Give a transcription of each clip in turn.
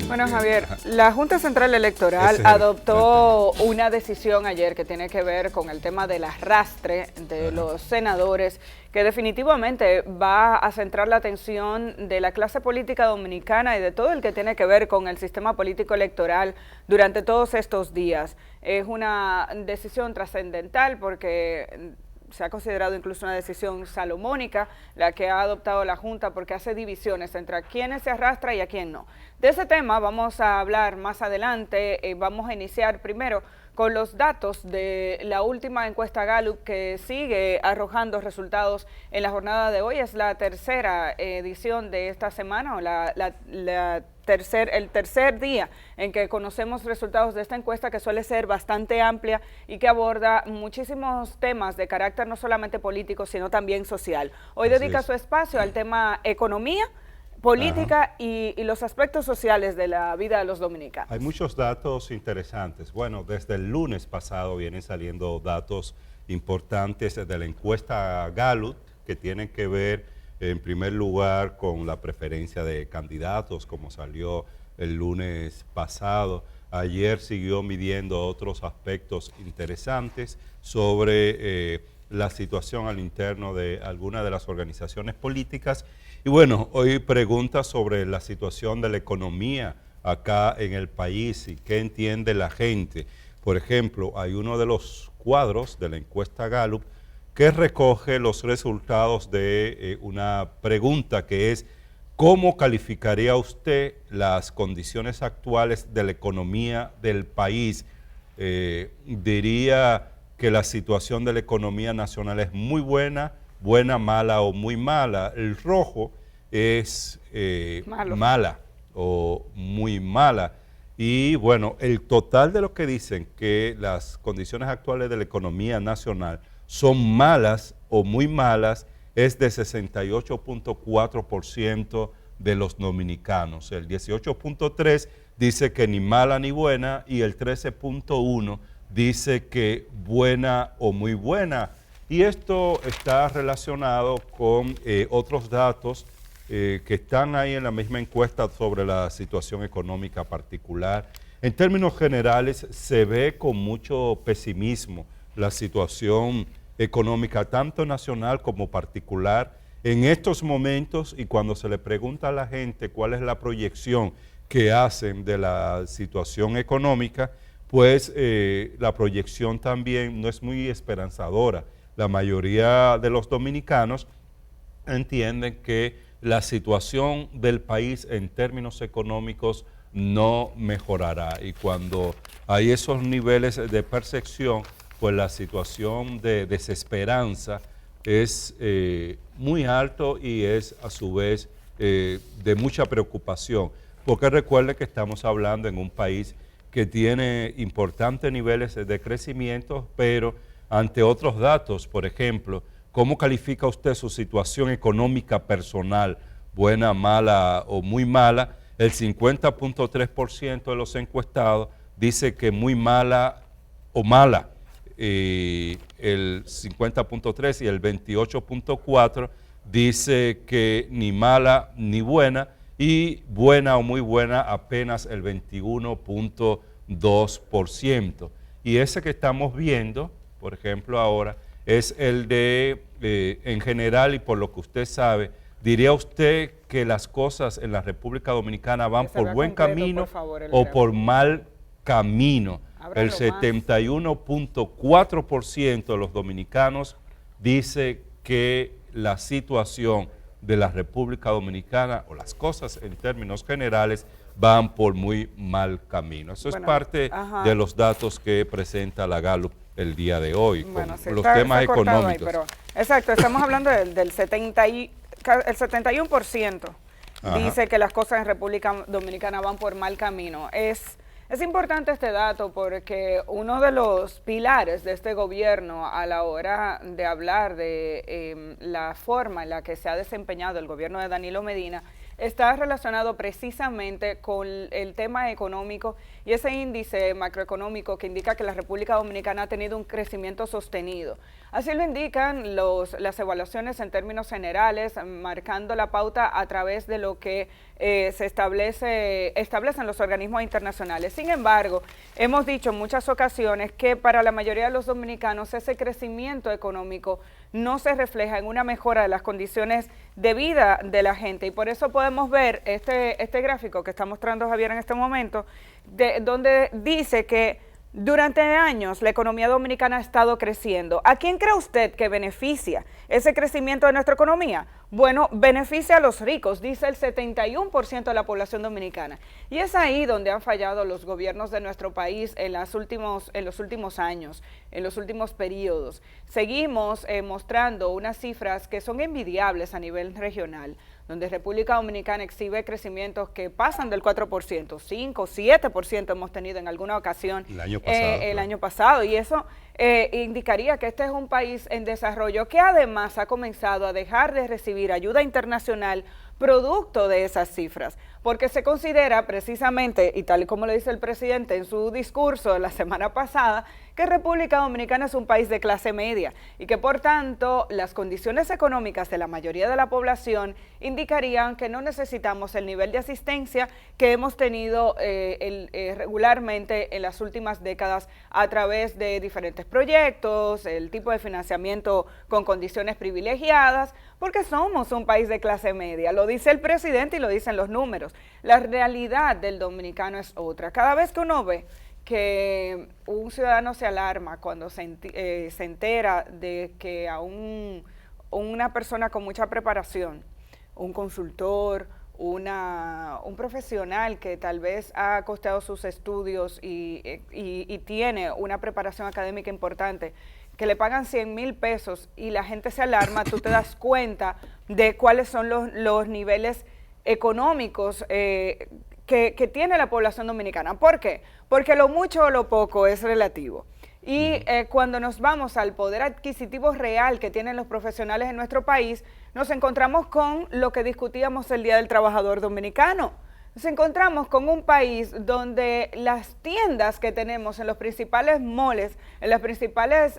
Bueno, Javier, la Junta Central Electoral adoptó una decisión ayer que tiene que ver con el tema del arrastre de los senadores, que definitivamente va a centrar la atención de la clase política dominicana y de todo el que tiene que ver con el sistema político electoral durante todos estos días. Es una decisión trascendental porque se ha considerado incluso una decisión salomónica la que ha adoptado la Junta, porque hace divisiones entre a quienes se arrastra y a quién no. De ese tema vamos a hablar más adelante. Vamos a iniciar primero con los datos de la última encuesta Gallup, que sigue arrojando resultados en la jornada de hoy. Es la tercera edición de esta semana, o el tercer día en que conocemos resultados de esta encuesta, que suele ser bastante amplia y que aborda muchísimos temas de carácter no solamente político, sino también social. Hoy dedica su espacio al tema economía, política y los aspectos sociales de la vida de los dominicanos. Hay muchos datos interesantes. Bueno, desde el lunes pasado vienen saliendo datos importantes de la encuesta Gallup, que tienen que ver en primer lugar con la preferencia de candidatos, como salió el lunes pasado. Ayer siguió midiendo otros aspectos interesantes sobre la situación al interno de algunas de las organizaciones políticas. Y bueno, hoy pregunta sobre la situación de la economía acá en el país y qué entiende la gente. Por ejemplo, hay uno de los cuadros de la encuesta Gallup que recoge los resultados de una pregunta que es: ¿cómo calificaría usted las condiciones actuales de la economía del país? Diría que la situación de la economía nacional es muy buena, buena, mala o muy mala. El rojo es mala o muy mala. Y bueno, el total de lo que dicen que las condiciones actuales de la economía nacional son malas o muy malas es de 68.4% de los dominicanos. El 18.3% dice que ni mala ni buena, y el 13.1% dice que buena o muy buena. Y esto está relacionado con otros datos que están ahí en la misma encuesta sobre la situación económica particular. En términos generales, se ve con mucho pesimismo la situación económica, tanto nacional como particular, en estos momentos, y cuando se le pregunta a la gente cuál es la proyección que hacen de la situación económica, pues la proyección también no es muy esperanzadora. La mayoría de los dominicanos entienden que la situación del país en términos económicos no mejorará, y cuando hay esos niveles de percepción, pues la situación de desesperanza es muy alto y es a su vez de mucha preocupación, porque recuerde que estamos hablando en un país que tiene importantes niveles de crecimiento, pero ante otros datos, por ejemplo, ¿cómo califica usted su situación económica personal? Buena, mala o muy mala. El 50.3% de los encuestados dice que muy mala o mala. El 50.3% y el 28.4% dice que ni mala ni buena, y buena o muy buena apenas el 21.2%. Y ese que estamos viendo, por ejemplo, ahora, es el de, en general y por lo que usted sabe, ¿diría usted que las cosas en la República Dominicana van por buen camino o por mal camino? El 71.4% de los dominicanos dice que la situación de la República Dominicana, o las cosas en términos generales, van por muy mal camino. Eso es parte de los datos que presenta la Gallup el día de hoy, con los temas económicos. Pero, exacto, estamos hablando del el 71% dice que las cosas en República Dominicana van por mal camino. Es importante este dato porque uno de los pilares de este gobierno a la hora de hablar de la forma en la que se ha desempeñado el gobierno de Danilo Medina está relacionado precisamente con el tema económico y ese índice macroeconómico que indica que la República Dominicana ha tenido un crecimiento sostenido. Así lo indican las evaluaciones en términos generales, marcando la pauta a través de lo que establecen los organismos internacionales. Sin embargo, hemos dicho en muchas ocasiones que para la mayoría de los dominicanos ese crecimiento económico no se refleja en una mejora de las condiciones de vida de la gente, y por eso podemos ver este gráfico que está mostrando Javier en este momento, donde dice que durante años la economía dominicana ha estado creciendo. ¿A quién cree usted que beneficia ese crecimiento de nuestra economía? Bueno, beneficia a los ricos, dice el 71% de la población dominicana. Y es ahí donde han fallado los gobiernos de nuestro país en los últimos años, en los últimos periodos. Seguimos mostrando unas cifras que son envidiables a nivel regional, donde República Dominicana exhibe crecimientos que pasan del 4%, 5, 7% hemos tenido en alguna ocasión el año pasado, y eso indicaría que este es un país en desarrollo que además ha comenzado a dejar de recibir ayuda internacional producto de esas cifras, porque se considera precisamente, y tal y como lo dice el presidente en su discurso de la semana pasada, que República Dominicana es un país de clase media y que por tanto las condiciones económicas de la mayoría de la población indicarían que no necesitamos el nivel de asistencia que hemos tenido regularmente en las últimas décadas a través de diferentes proyectos, el tipo de financiamiento con condiciones privilegiadas, porque somos un país de clase media. Lo dice el presidente y lo dicen los números. La realidad del dominicano es otra. Cada vez que uno ve que un ciudadano se alarma cuando se entera de que a una persona con mucha preparación, un consultor, un profesional que tal vez ha costeado sus estudios y tiene una preparación académica importante, que le pagan 100,000 pesos y la gente se alarma, tú te das cuenta de cuáles son los niveles económicos que tiene la población dominicana. ¿Por qué? Porque lo mucho o lo poco es relativo. Y cuando nos vamos al poder adquisitivo real que tienen los profesionales en nuestro país, nos encontramos con lo que discutíamos el Día del Trabajador Dominicano. Nos encontramos con un país donde las tiendas que tenemos en los principales malls, en los principales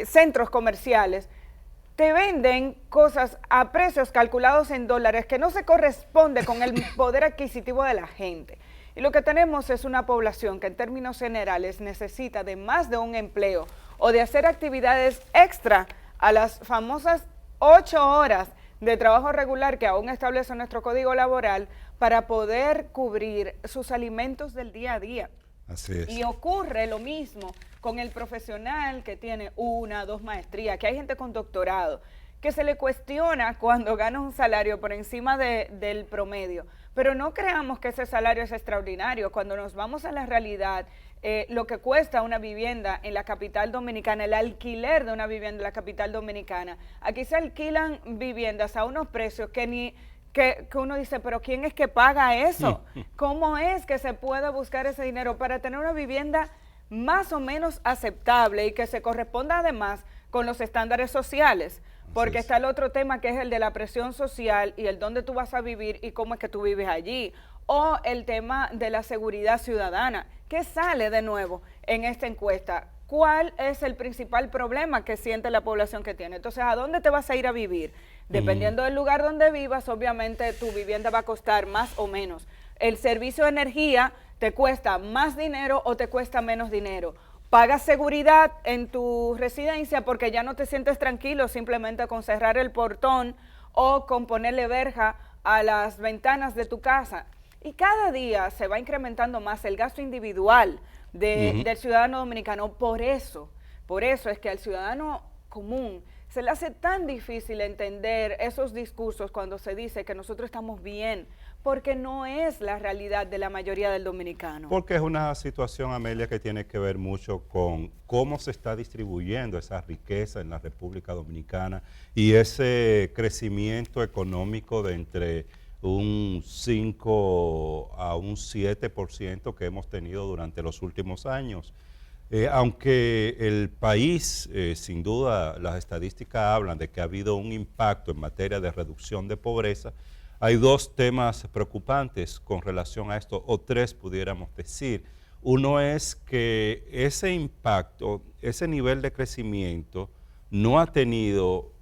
centros comerciales, te venden cosas a precios calculados en dólares que no se corresponde con el poder adquisitivo de la gente. Y lo que tenemos es una población que en términos generales necesita de más de un empleo o de hacer actividades extra a las famosas 8 horas de trabajo regular que aún establece nuestro Código Laboral para poder cubrir sus alimentos del día a día. Así es. Y ocurre lo mismo con el profesional que tiene 1, 2 maestrías, que hay gente con doctorado, que se le cuestiona cuando gana un salario por encima del promedio. Pero no creamos que ese salario es extraordinario. Cuando nos vamos a la realidad, lo que cuesta una vivienda en la capital dominicana, el alquiler de una vivienda en la capital dominicana, aquí se alquilan viviendas a unos precios que uno dice, pero ¿quién es que paga eso? ¿Cómo es que se puede buscar ese dinero para tener una vivienda más o menos aceptable y que se corresponda además con los estándares sociales? Porque está el otro tema que es el de la presión social y el dónde tú vas a vivir y cómo es que tú vives allí. O el tema de la seguridad ciudadana, que sale de nuevo en esta encuesta. ¿Cuál es el principal problema que siente la población que tiene? Entonces, ¿a dónde te vas a ir a vivir? Dependiendo del lugar donde vivas, obviamente tu vivienda va a costar más o menos. El servicio de energía te cuesta más dinero o te cuesta menos dinero. Pagas seguridad en tu residencia porque ya no te sientes tranquilo simplemente con cerrar el portón o con ponerle verja a las ventanas de tu casa. Y cada día se va incrementando más el gasto individual del ciudadano dominicano. Por eso es que al ciudadano común se le hace tan difícil entender esos discursos cuando se dice que nosotros estamos bien, porque no es la realidad de la mayoría del dominicano. Porque es una situación, Amelia, que tiene que ver mucho con cómo se está distribuyendo esa riqueza en la República Dominicana y ese crecimiento económico de entre un 5 a un 7% que hemos tenido durante los últimos años. Aunque el país, sin duda, las estadísticas hablan de que ha habido un impacto en materia de reducción de pobreza, hay 2 temas preocupantes con relación a esto, o 3 pudiéramos decir. Uno es que ese impacto, ese nivel de crecimiento no ha tenido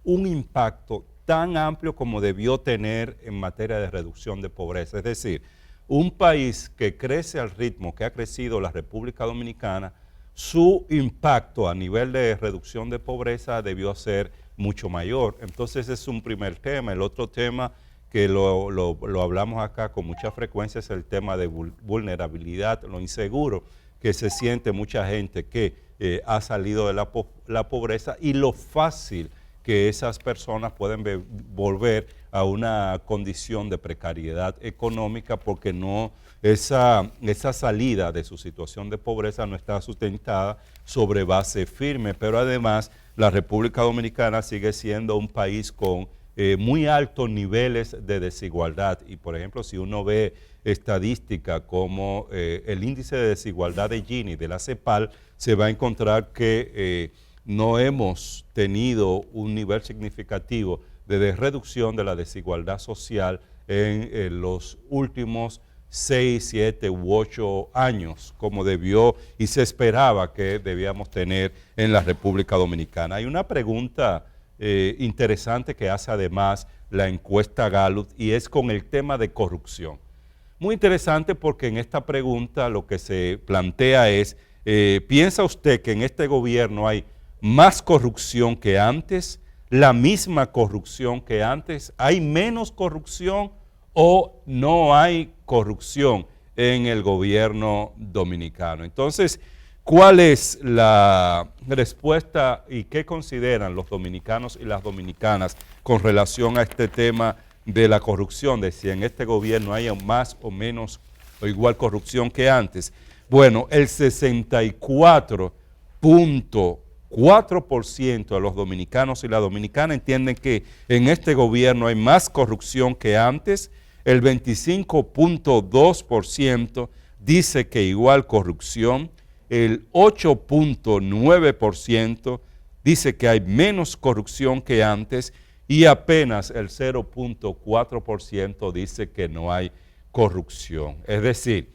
un impacto tan amplio como debió tener en materia de reducción de pobreza. Es decir, un país que crece al ritmo que ha crecido la República Dominicana, su impacto a nivel de reducción de pobreza debió ser mucho mayor. Entonces ese es un primer tema. El otro tema que lo hablamos acá con mucha frecuencia es el tema de vulnerabilidad, lo inseguro que se siente mucha gente que ha salido de la pobreza y lo fácil que esas personas pueden volver a una condición de precariedad económica porque esa salida de su situación de pobreza no está sustentada sobre base firme, pero además la República Dominicana sigue siendo un país con muy altos niveles de desigualdad y, por ejemplo, si uno ve estadística como el índice de desigualdad de Gini, de la CEPAL, se va a encontrar que no hemos tenido un nivel significativo de reducción de la desigualdad social en los últimos 6, 7 u 8 años, como debió y se esperaba que debíamos tener en la República Dominicana. Hay una pregunta interesante que hace además la encuesta Gallup y es con el tema de corrupción. Muy interesante porque en esta pregunta lo que se plantea es, ¿piensa usted que en este gobierno hay más corrupción que antes, la misma corrupción que antes, hay menos corrupción o no hay corrupción en el gobierno dominicano? Entonces, ¿cuál es la respuesta y qué consideran los dominicanos y las dominicanas con relación a este tema de la corrupción, de si en este gobierno hay más o menos o igual corrupción que antes? Bueno, el 64.4% de los dominicanos y las dominicanas entienden que en este gobierno hay más corrupción que antes, el 25.2% dice que igual corrupción, el 8.9% dice que hay menos corrupción que antes y apenas el 0.4% dice que no hay corrupción. Es decir,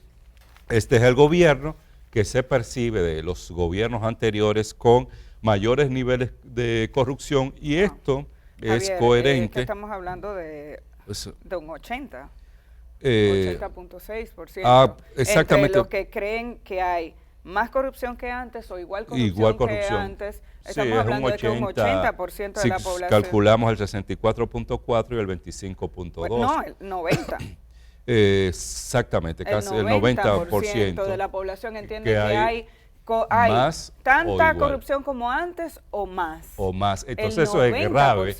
este es el gobierno que se percibe de los gobiernos anteriores con mayores niveles de corrupción y esto es Javier, coherente. que estamos hablando de un 80.6%. Exactamente. Entre los que creen que hay más corrupción que antes o igual corrupción que antes, estamos hablando de que un 80% de la población. Calculamos el 64.4 y el 25.2. No, el 90. Exactamente, casi el 90% de la población entiende que hay más tanta corrupción como antes o más. O más. Entonces eso es grave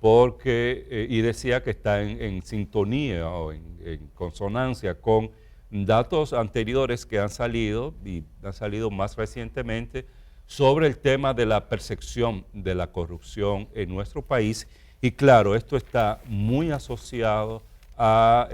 porque, y decía que está en sintonía o en consonancia con datos anteriores que han salido y han salido más recientemente sobre el tema de la percepción de la corrupción en nuestro país. Y claro, esto está muy asociado a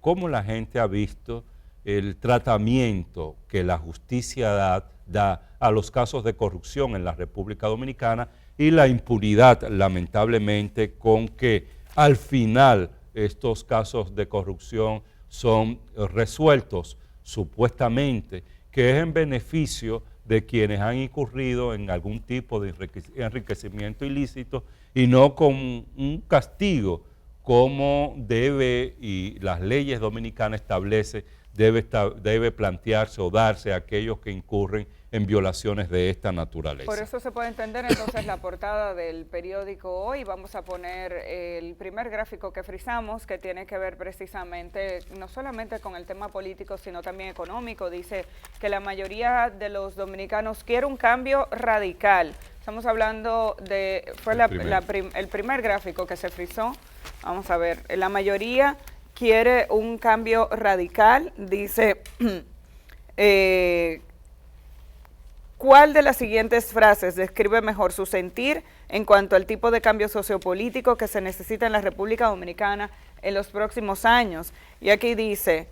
cómo la gente ha visto el tratamiento que la justicia da a los casos de corrupción en la República Dominicana y la impunidad, lamentablemente, con que al final estos casos de corrupción son resueltos supuestamente, que es en beneficio de quienes han incurrido en algún tipo de enriquecimiento ilícito y no con un castigo como debe y las leyes dominicanas establece debe plantearse o darse a aquellos que incurren en violaciones de esta naturaleza. Por eso se puede entender entonces la portada del periódico Hoy. Vamos a poner el primer gráfico que frizamos, que tiene que ver precisamente no solamente con el tema político, sino también económico. Dice que la mayoría de los dominicanos quiere un cambio radical. Estamos hablando de, fue el primer gráfico que se frizó. Vamos a ver, la mayoría quiere un cambio radical, dice, ¿cuál de las siguientes frases describe mejor su sentir en cuanto al tipo de cambio sociopolítico que se necesita en la República Dominicana en los próximos años? Y aquí dice,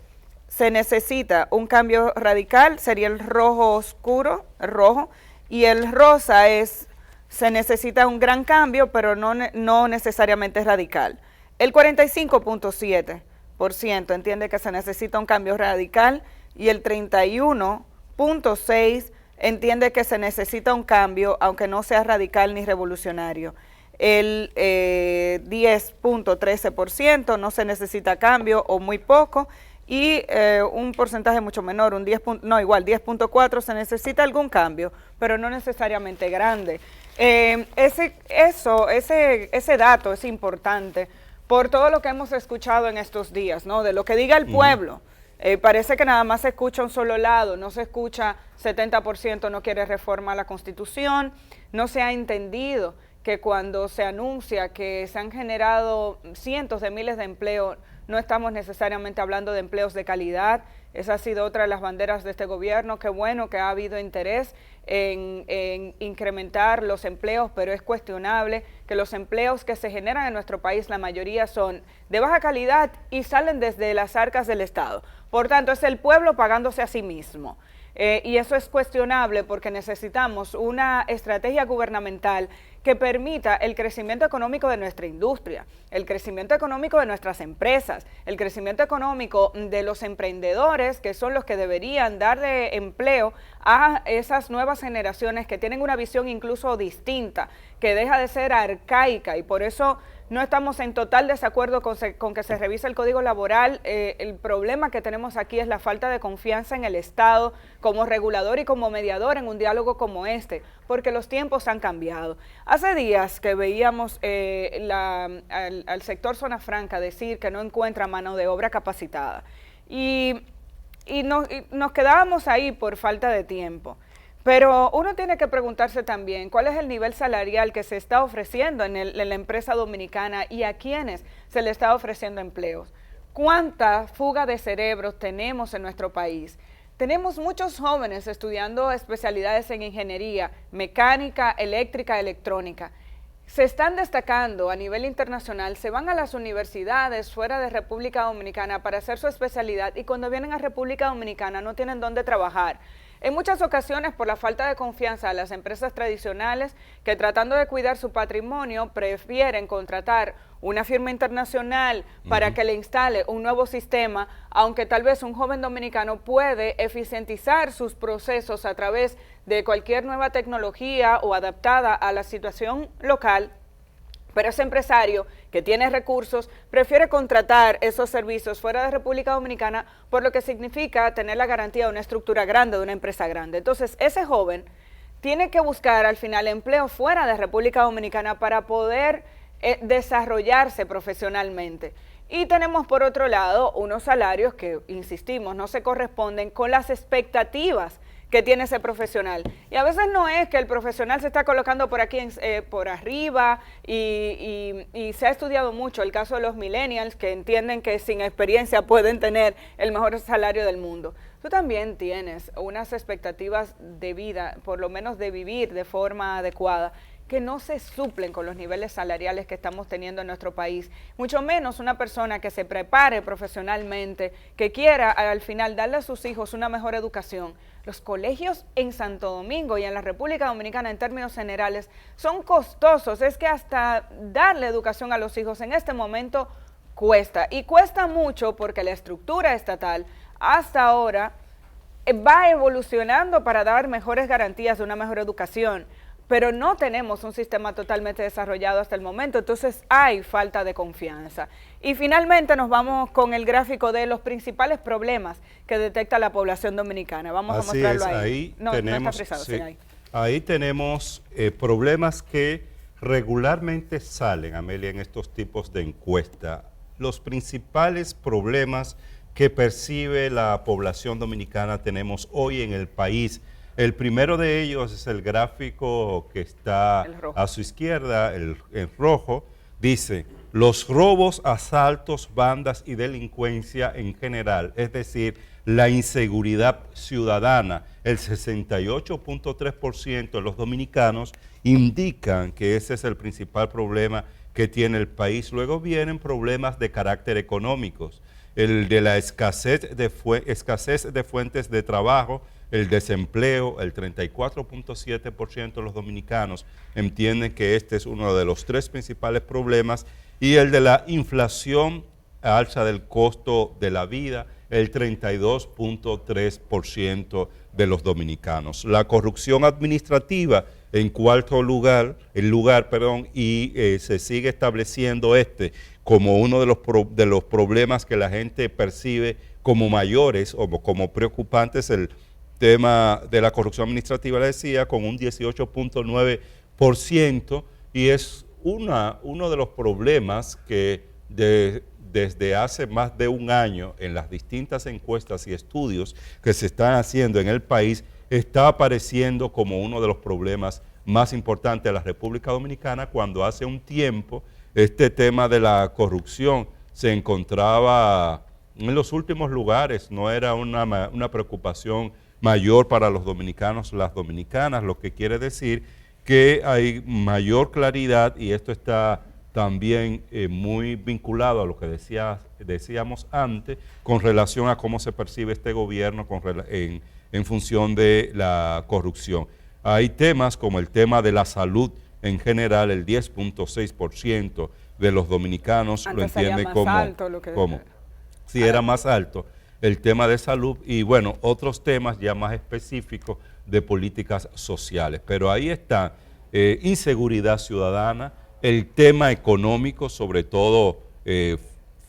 se necesita un cambio radical, sería el rojo oscuro, el rojo, y el rosa es, se necesita un gran cambio, pero no necesariamente radical. El 45.7% entiende que se necesita un cambio radical y el 31.6% entiende que se necesita un cambio, aunque no sea radical ni revolucionario. el 10.13%, no se necesita cambio o muy poco, y un porcentaje mucho menor, un 10.4 se necesita algún cambio, pero no necesariamente grande. Ese dato es importante por todo lo que hemos escuchado en estos días, ¿no? De lo que diga el pueblo. Parece que nada más se escucha un solo lado, no se escucha 70% no quiere reforma a la Constitución, no se ha entendido que cuando se anuncia que se han generado cientos de miles de empleos, no estamos necesariamente hablando de empleos de calidad. Esa ha sido otra de las banderas de este gobierno. Qué bueno que ha habido interés en incrementar los empleos, pero es cuestionable que los empleos que se generan en nuestro país, la mayoría son de baja calidad y salen desde las arcas del Estado. Por tanto, es el pueblo pagándose a sí mismo. Y eso es cuestionable porque necesitamos una estrategia gubernamental que permita el crecimiento económico de nuestra industria, el crecimiento económico de nuestras empresas, el crecimiento económico de los emprendedores, que son los que deberían darle empleo a esas nuevas generaciones que tienen una visión incluso distinta, que deja de ser arcaica, y por eso no estamos en total desacuerdo con que se revise el Código Laboral. El problema que tenemos aquí es la falta de confianza en el Estado como regulador y como mediador en un diálogo como este, porque los tiempos han cambiado. Hace días que veíamos al sector Zona Franca decir que no encuentra mano de obra capacitada y nos quedábamos ahí por falta de tiempo. Pero uno tiene que preguntarse también cuál es el nivel salarial que se está ofreciendo en la empresa dominicana y a quiénes se le está ofreciendo empleos. ¿Cuánta fuga de cerebros tenemos en nuestro país? Tenemos muchos jóvenes estudiando especialidades en ingeniería, mecánica, eléctrica, electrónica. Se están destacando a nivel internacional, se van a las universidades fuera de República Dominicana para hacer su especialidad y cuando vienen a República Dominicana no tienen dónde trabajar. En muchas ocasiones por la falta de confianza de las empresas tradicionales que tratando de cuidar su patrimonio prefieren contratar una firma internacional para que le instale un nuevo sistema, aunque tal vez un joven dominicano puede eficientizar sus procesos a través de cualquier nueva tecnología o adaptada a la situación local. Pero ese empresario que tiene recursos prefiere contratar esos servicios fuera de República Dominicana, por lo que significa tener la garantía de una estructura grande, de una empresa grande. Entonces, ese joven tiene que buscar al final empleo fuera de República Dominicana para poder desarrollarse profesionalmente. Y tenemos por otro lado unos salarios que, insistimos, no se corresponden con las expectativas que tiene ese profesional. Y a veces no es que el profesional se está colocando por aquí, por arriba, y se ha estudiado mucho el caso de los millennials, que entienden que sin experiencia pueden tener el mejor salario del mundo. Tú también tienes unas expectativas de vida, por lo menos de vivir de forma adecuada, que no se suplen con los niveles salariales que estamos teniendo en nuestro país, mucho menos una persona que se prepare profesionalmente, que quiera al final darle a sus hijos una mejor educación. Los colegios en Santo Domingo y en la República Dominicana en términos generales son costosos, es que hasta darle educación a los hijos en este momento cuesta, y cuesta mucho porque la estructura estatal hasta ahora va evolucionando para dar mejores garantías de una mejor educación, pero no tenemos un sistema totalmente desarrollado hasta el momento, entonces hay falta de confianza. Y finalmente nos vamos con el gráfico de los principales problemas que detecta la población dominicana. Vamos a mostrarlo ahí. No está frisado, sí, ahí tenemos problemas que regularmente salen, Amelia, en estos tipos de encuesta. Los principales problemas que percibe la población dominicana tenemos hoy en el país. El primero de ellos es el gráfico que está a su izquierda, el rojo. Dice, los robos, asaltos, bandas y delincuencia en general, es decir, la inseguridad ciudadana, el 68.3% de los dominicanos indican que ese es el principal problema que tiene el país. Luego vienen problemas de carácter económicos, el de la escasez de fuentes de trabajo, el desempleo. El 34.7% de los dominicanos entienden que este es uno de los tres principales problemas, y el de la inflación, alza del costo de la vida, el 32.3% de los dominicanos. La corrupción administrativa en cuarto lugar, y se sigue estableciendo como uno de los problemas que la gente percibe como mayores o como preocupantes, el tema de la corrupción administrativa, le decía, con un 18.9%, y es uno de los problemas que desde hace más de un año en las distintas encuestas y estudios que se están haciendo en el país está apareciendo como uno de los problemas más importantes de la República Dominicana, cuando hace un tiempo este tema de la corrupción se encontraba en los últimos lugares, no era una preocupación mayor para los dominicanos, las dominicanas, lo que quiere decir que hay mayor claridad, y esto está también muy vinculado a lo que decíamos antes con relación a cómo se percibe este gobierno en función de la corrupción. Hay temas como el tema de la salud en general, el 10.6% de los dominicanos lo entiende como si era más alto el tema de salud, y bueno, otros temas ya más específicos de políticas sociales. Pero ahí está inseguridad ciudadana, el tema económico, sobre todo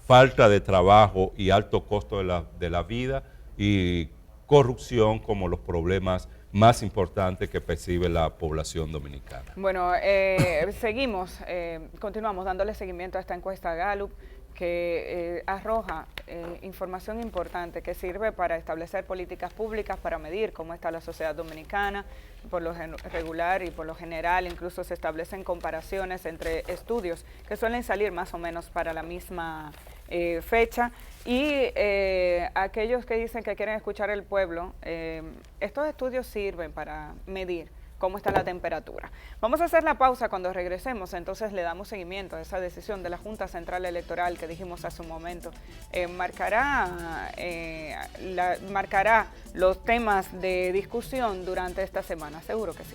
falta de trabajo y alto costo de la vida, y corrupción como los problemas más importantes que percibe la población dominicana. Bueno, continuamos dándole seguimiento a esta encuesta Gallup, que arroja información importante que sirve para establecer políticas públicas, para medir cómo está la sociedad dominicana. Por lo regular y por lo general incluso se establecen comparaciones entre estudios que suelen salir más o menos para la misma fecha, y aquellos que dicen que quieren escuchar al pueblo, estos estudios sirven para medir cómo está la temperatura. Vamos a hacer la pausa. Cuando regresemos, entonces le damos seguimiento a esa decisión de la Junta Central Electoral que dijimos hace un momento. Marcará los temas de discusión durante esta semana, seguro que sí.